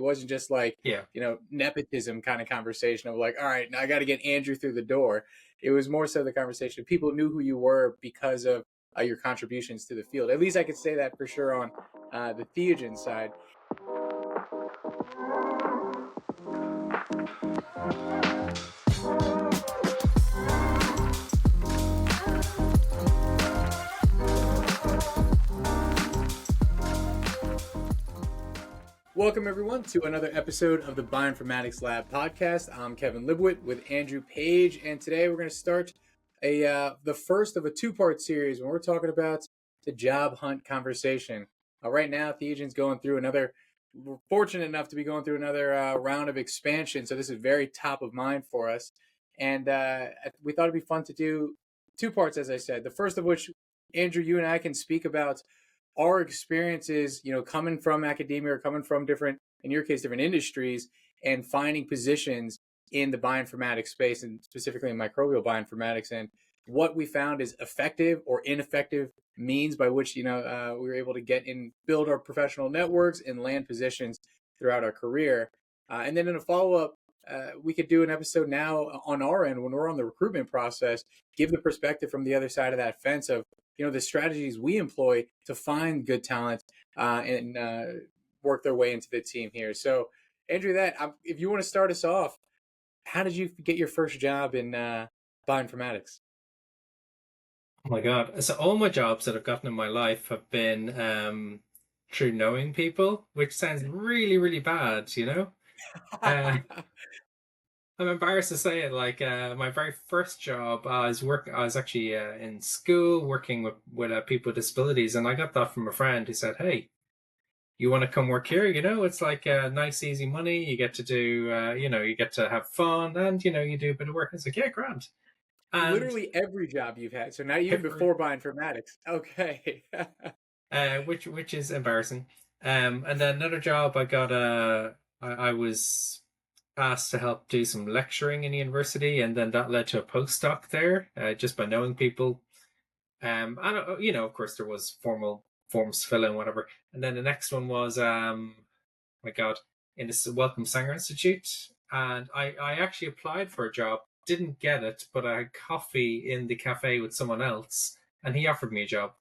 It wasn't just like, Yeah. nepotism kind of conversation of like, all right, now I got to get Andrew through the door. It was more so the conversation. People knew who you were because of your contributions to the field. At least I could say that for sure on the Theogen side. Welcome, everyone, to another episode of the Bioinformatics Lab podcast. I'm Kevin Libwit with Andrew Page, and today we're going to start the first of a two-part series when we're talking about the job hunt conversation. Right now, Theogen's going through we're fortunate enough to be going through another round of expansion, so this is very top of mind for us. And we thought it'd be fun to do two parts, as I said. The first of which, Andrew, you and I can speak about our experiences, coming from academia or coming from different, in your case, different industries, and finding positions in the bioinformatics space, and specifically in microbial bioinformatics, and what we found is effective or ineffective means by which we were able to get in, build our professional networks and land positions throughout our career. And then in a follow-up, we could do an episode now on our end when we're on the recruitment process, give the perspective from the other side of that fence of the strategies we employ to find good talent and work their way into the team here. So, Andrew, if you want to start us off, how did you get your first job in bioinformatics? Oh my God. So all my jobs that I've gotten in my life have been through knowing people, which sounds really, really bad, you know? Uh, I'm embarrassed to say it. Like my very first job, I was actually in school working with people with disabilities, and I got that from a friend who said, "Hey, you want to come work here? It's like nice, easy money. You get to do, you get to have fun, and you do a bit of work." It's like, yeah, grand. And Literally every job you've had. So not even every before bioinformatics. Okay. which is embarrassing. And then another job I got. I was asked to help do some lecturing in university, and then that led to a postdoc there, just by knowing people. And of course, there was formal forms to fill in, whatever. And then the next one was, my God, in this Welcome Sanger Institute, and I actually applied for a job, didn't get it, but I had coffee in the cafe with someone else, and he offered me a job.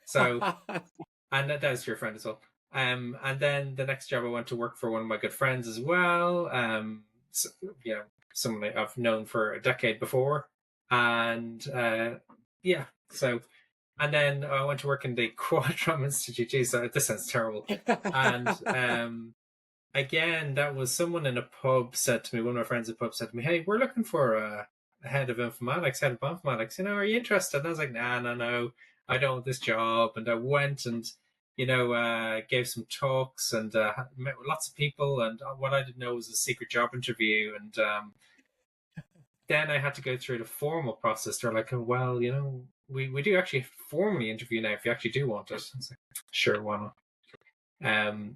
So, and that was your friend as well. And then the next job I went to work for one of my good friends as well. So, someone I've known for a decade before, and yeah. So, and then I went to work in the Quadram Institute. Geez, this sounds terrible. And again, that was someone in a pub said to me. One of my friends at the pub said to me, "Hey, we're looking for a head of informatics, head of bioinformatics. Are you interested?" And I was like, "Nah, no. I don't want this job." And I went and gave some talks and met with lots of people. And what I didn't know was a secret job interview. And then I had to go through the formal process. They're like, "Oh, well, we do actually formally interview now if you actually do want it." I was like, "Sure, why not?"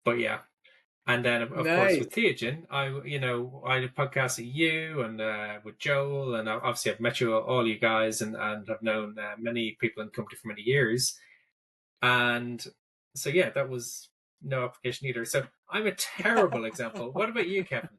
But yeah. And then, of course, Nice. with Theogen, I did podcasts with you and with Joel, and obviously I've met all you guys, and I've known many people in the company for many years. And so, yeah, that was no application either. So I'm a terrible example. What about you, Kevin?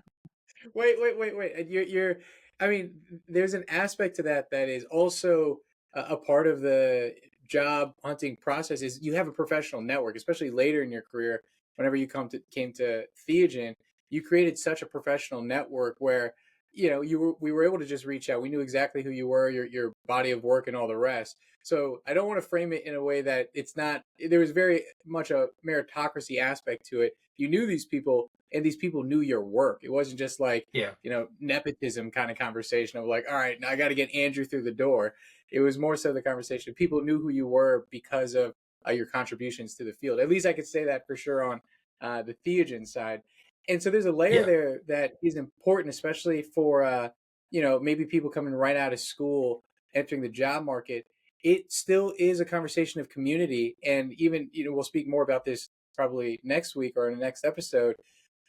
Wait. And I mean, there's an aspect to that is also a part of the job hunting process is you have a professional network, especially later in your career. Whenever you came to Theogen, you created such a professional network where, we were able to just reach out. We knew exactly who you were, your body of work and all the rest. So I don't want to frame it in a way that it's not, there was very much a meritocracy aspect to it. You knew these people and these people knew your work. It wasn't just like, Yeah. nepotism kind of conversation of like, all right, now I got to get Andrew through the door. It was more so the conversation. People knew who you were because of your contributions to the field. At least I could say that for sure on the Theogen side. And so there's a layer Yeah. there that is important, especially for, maybe people coming right out of school, entering the job market. It still is a conversation of community. And even, we'll speak more about this probably next week or in the next episode.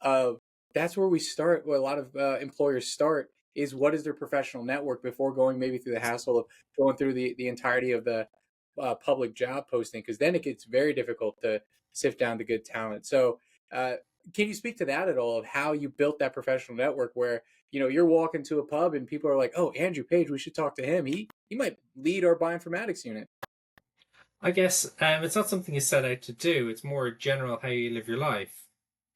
That's where we start. Where a lot of employers start is what is their professional network before going maybe through the hassle of going through the entirety of the public job posting, because then it gets very difficult to sift down the good talent. So Uh, can you speak to that at all of how you built that professional network where you're walking to a pub and people are like, "Oh, Andrew Page, we should talk to him. He might lead our bioinformatics unit." I guess it's not something you set out to do. It's more general how you live your life.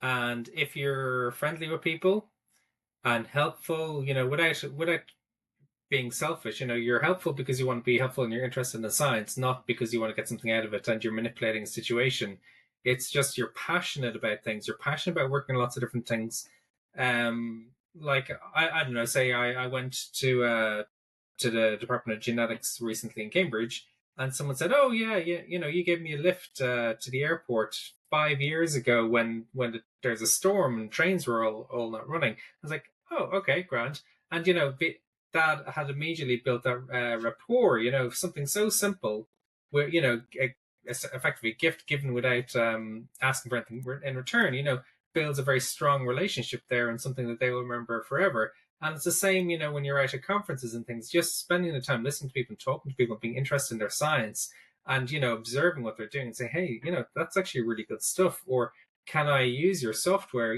And if you're friendly with people and helpful, without being selfish, you're helpful because you want to be helpful and you're interested in the science, not because you want to get something out of it and you're manipulating a situation. It's just you're passionate about things. You're passionate about working on lots of different things. Like I don't know, say I went to the Department of Genetics recently in Cambridge, and someone said, "Oh yeah, yeah, you gave me a lift to the airport 5 years ago when there's a storm and trains were all not running." I was like, "Oh, okay, grand." And that had immediately built that rapport. Something so simple, where effectively a gift given without asking for anything in return. Builds a very strong relationship there and something that they will remember forever. And it's the same, when you're out at conferences and things, just spending the time listening to people, talking to people, being interested in their science, and observing what they're doing, and say, hey, that's actually really good stuff. Or can I use your software?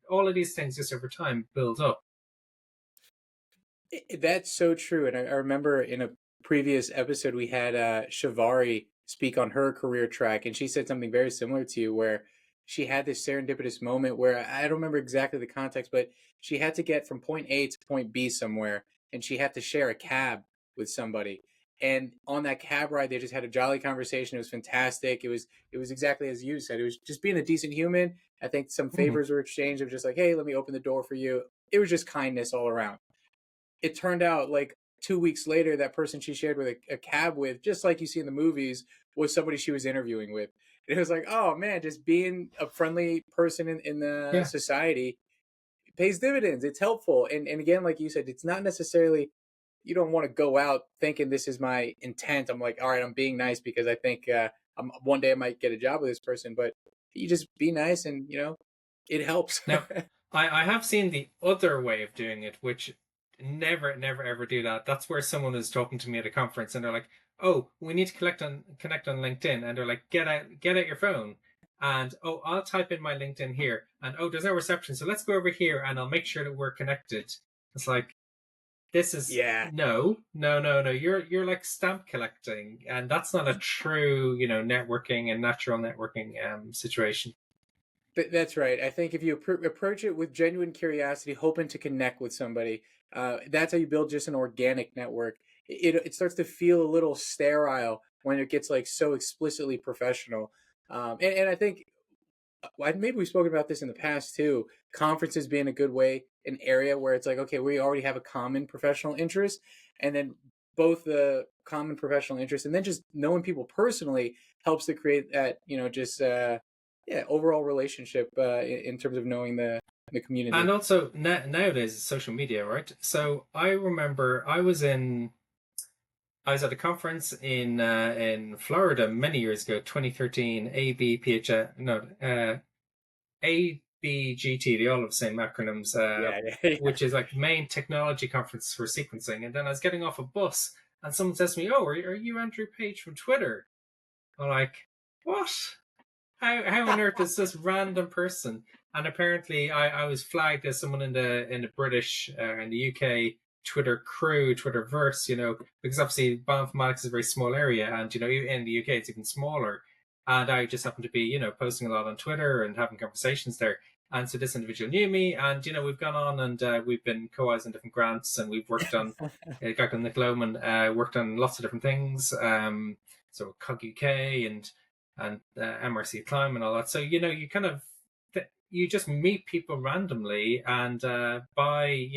All of these things just over time build up. That's so true. And I remember in a previous episode, we had Shivari speak on her career track, and she said something very similar to you, where she had this serendipitous moment where I don't remember exactly the context, but she had to get from point A to point B somewhere, and she had to share a cab with somebody. And on that cab ride, they just had a jolly conversation. It was fantastic. It was exactly as you said. It was just being a decent human. I think some Mhm. favors were exchanged of just like, hey, let me open the door for you. It was just kindness all around. It turned out like 2 weeks later, that person she shared with a cab with, just like you see in the movies, was somebody she was interviewing with. And it was like, oh man, just being a friendly person in the Yeah. society pays dividends. It's helpful. And again, like you said, it's not necessarily, you don't want to go out thinking this is my intent. I'm like, all right, I'm being nice because I think one day I might get a job with this person. But you just be nice and, it helps. Now, I have seen the other way of doing it, which never, never, ever do that. That's where someone is talking to me at a conference and they're like, "Oh, we need to connect on LinkedIn," and they're like, "Get out your phone." And oh, I'll type in my LinkedIn here, and oh, there's no reception, so let's go over here, and I'll make sure that we're connected. It's like this is Yeah. no, no, no, no. You're like stamp collecting, and that's not a true, networking and natural networking situation. That's right. I think if you approach it with genuine curiosity, hoping to connect with somebody, that's how you build just an organic network. It starts to feel a little sterile when it gets like so explicitly professional. And I think maybe we've spoken about this in the past too. Conferences being a good way, an area where it's like, okay, we already have a common professional interest, and then both the common professional interest and then just knowing people personally helps to create that, just yeah, overall relationship in terms of knowing the And community. also nowadays it's social media, right? So I remember I was at a conference in Florida many years ago, 2013, ABGT. They all have the same acronyms, Yeah, yeah, which is like main technology conference for sequencing. And then I was getting off a bus, and someone says to me, "Oh, are you Andrew Page from Twitter?" I'm like, "What? How on earth is this random person?" And apparently, I was flagged as someone in the British in the UK Twitter crew, Twitterverse, because obviously bioinformatics is a very small area, and in the UK it's even smaller. And I just happened to be posting a lot on Twitter and having conversations there. And so this individual knew me, and we've gone on and we've been co-authors on different grants, and we've worked on. A guy called Nick Lohman worked on lots of different things. So Cog UK and MRC Climb and all that. So you kind of you just meet people randomly, and by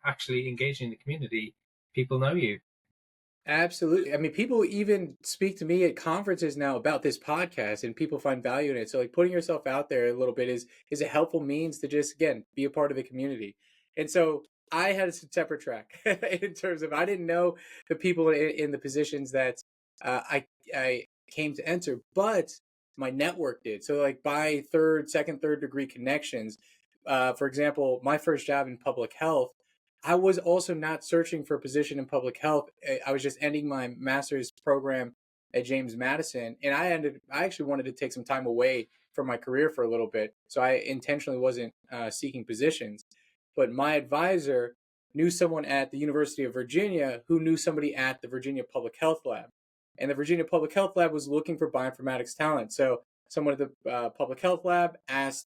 actually engaging in the community, people know you. Absolutely. I mean, people even speak to me at conferences now about this podcast, and people find value in it. So, like, putting yourself out there a little bit is a helpful means to just again be a part of the community. And so, I had a separate track in terms of I didn't know the people in the positions that I came to enter, but my network did. So, like, by second, third degree connections. For example, my first job in public health. I was also not searching for a position in public health. I was just ending my master's program at James Madison, and I actually wanted to take some time away for my career for a little bit. So I intentionally wasn't seeking positions. But my advisor knew someone at the University of Virginia who knew somebody at the Virginia Public Health Lab. And the Virginia Public Health Lab was looking for bioinformatics talent. So someone at the Public Health Lab asked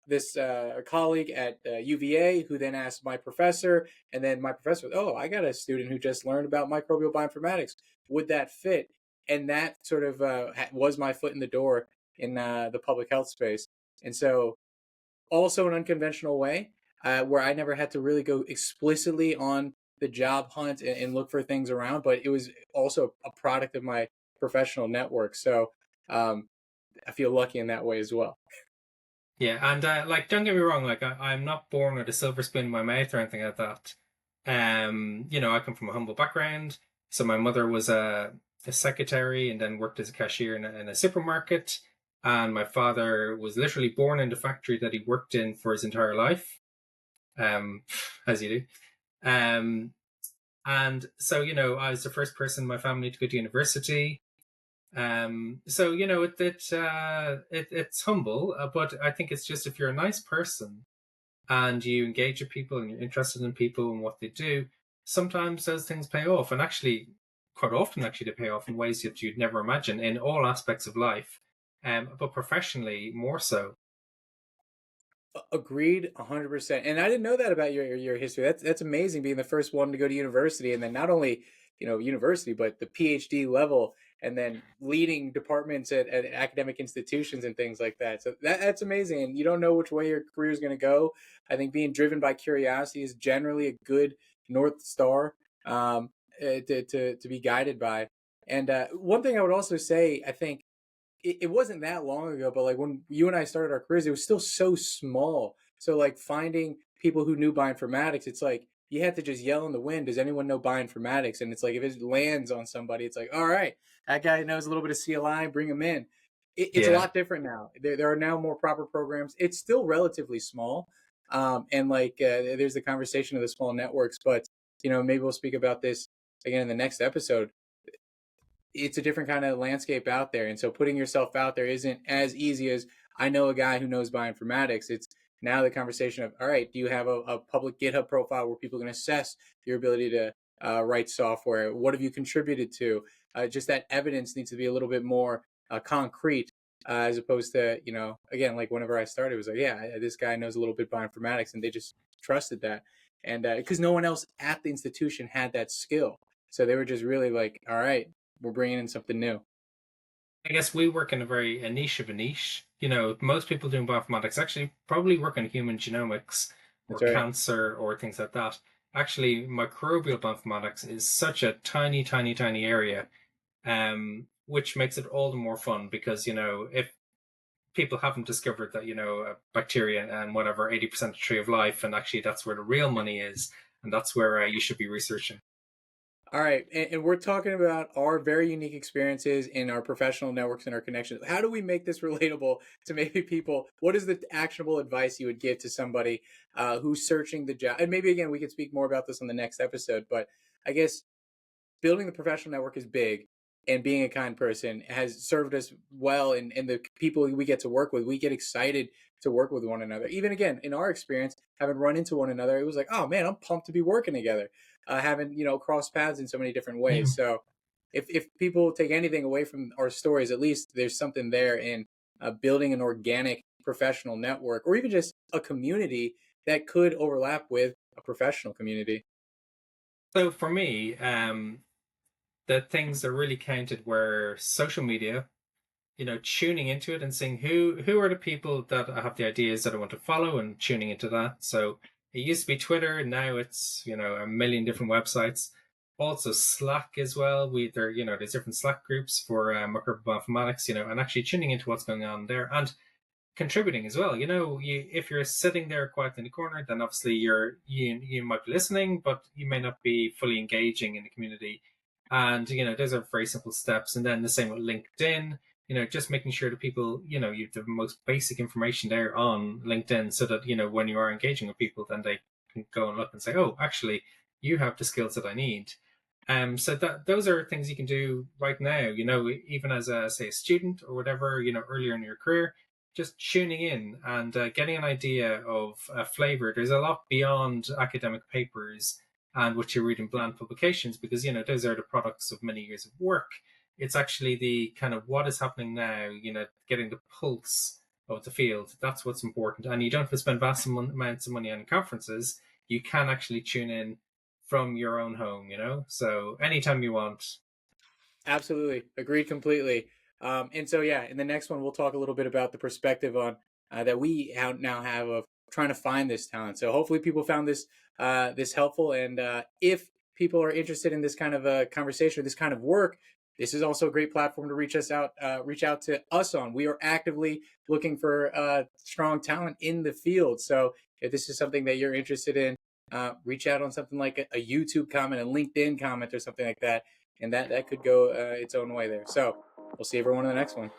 this colleague at UVA, who then asked my professor, and then my professor, oh, I got a student who just learned about microbial bioinformatics. Would that fit? And that sort of was my foot in the door in the public health space. And so, also an unconventional way where I never had to really go explicitly on the job hunt and look for things around, but it was also a product of my professional network. So I feel lucky in that way as well. Yeah, and like, don't get me wrong, like I'm not born with a silver spoon in my mouth or anything like that. I come from a humble background. So my mother was a secretary and then worked as a cashier in a supermarket. And my father was literally born in the factory that he worked in for his entire life, as you do. And so, I was the first person in my family to go to university. So it's humble, but I think it's just if you're a nice person and you engage with people and you're interested in people and what they do, sometimes those things pay off, and actually, quite often, actually, they pay off in ways that you'd never imagine in all aspects of life, but professionally more so. Agreed, 100%. And I didn't know that about your history. That's amazing, being the first one to go to university, and then not only university, but the PhD level, and then leading departments at academic institutions and things like that. So that's amazing. And you don't know which way your career is going to go. I think being driven by curiosity is generally a good North Star to be guided by. And one thing I would also say, I think it wasn't that long ago, but like when you and I started our careers, it was still so small. So like finding people who knew bioinformatics, it's like you had to just yell in the wind, does anyone know bioinformatics? And it's like if it lands on somebody, it's like, all right, that guy knows a little bit of CLI, bring him in. It's a Yeah. lot different now. There are now more proper programs. It's still relatively small. And like there's the conversation of the small networks, but maybe we'll speak about this again in the next episode. It's a different kind of landscape out there. And so putting yourself out there isn't as easy as I know a guy who knows bioinformatics. It's now the conversation of, all right, do you have a public GitHub profile where people can assess your ability to write software? What have you contributed to? Just that evidence needs to be a little bit more concrete as opposed to, again, like whenever I started, it was like, yeah, this guy knows a little bit bioinformatics, and they just trusted that. And because no one else at the institution had that skill. So they were just really like, all right, we're bringing in something new. I guess we work in a niche of a niche. Most people doing bioinformatics actually probably work on human genomics or That's right. cancer or things like that. Actually, microbial bioinformatics is such a tiny, tiny, tiny area, which makes it all the more fun because, if people haven't discovered that, bacteria and whatever, 80% of the tree of life, and actually that's where the real money is, and that's where you should be researching. All right. And we're talking about our very unique experiences in our professional networks and our connections. How do we make this relatable to maybe people? What is the actionable advice you would give to somebody who's searching the job? And maybe, again, we could speak more about this on the next episode. But I guess building the professional network is big, and being a kind person has served us well. And the people we get to work with, we get excited to work with one another. Even again, in our experience, having run into one another, it was like, oh man, I'm pumped to be working together, having, crossed paths in so many different Yeah. ways. So if people take anything away from our stories, at least there's something there in building an organic professional network, or even just a community that could overlap with a professional community. So for me, the things that really counted were social media, tuning into it and seeing who are the people that I have the ideas that I want to follow and tuning into that. So it used to be Twitter, now it's a million different websites. Also Slack as well. There's different Slack groups for microinformatics, and actually tuning into what's going on there and contributing as well. If you're sitting there quiet in the corner, then obviously you might be listening, but you may not be fully engaging in the community. And those are very simple steps. And then the same with LinkedIn. Just making sure that people, you have the most basic information there on LinkedIn, so that when you are engaging with people, then they can go and look and say, oh, actually, you have the skills that I need. So that those are things you can do right now. Even as a say a student or whatever, earlier in your career, just tuning in and getting an idea of a flavor. There's a lot beyond academic papers and what you read in bland publications, because those are the products of many years of work. It's actually the kind of what is happening now. Getting the pulse of the field. That's what's important, and you don't have to spend vast amounts of money on conferences. You can actually tune in from your own home. So anytime you want. Absolutely. Agreed completely. And so, yeah, in the next one, we'll talk a little bit about the perspective on that we now have of trying to find this talent. So hopefully people found this helpful. And if people are interested in this kind of a conversation or this kind of work, this is also a great platform to reach out to us on. We are actively looking for strong talent in the field. So if this is something that you're interested in, reach out on something like a YouTube comment, a LinkedIn comment, or something like that, and that could go its own way there. So we'll see everyone in the next one.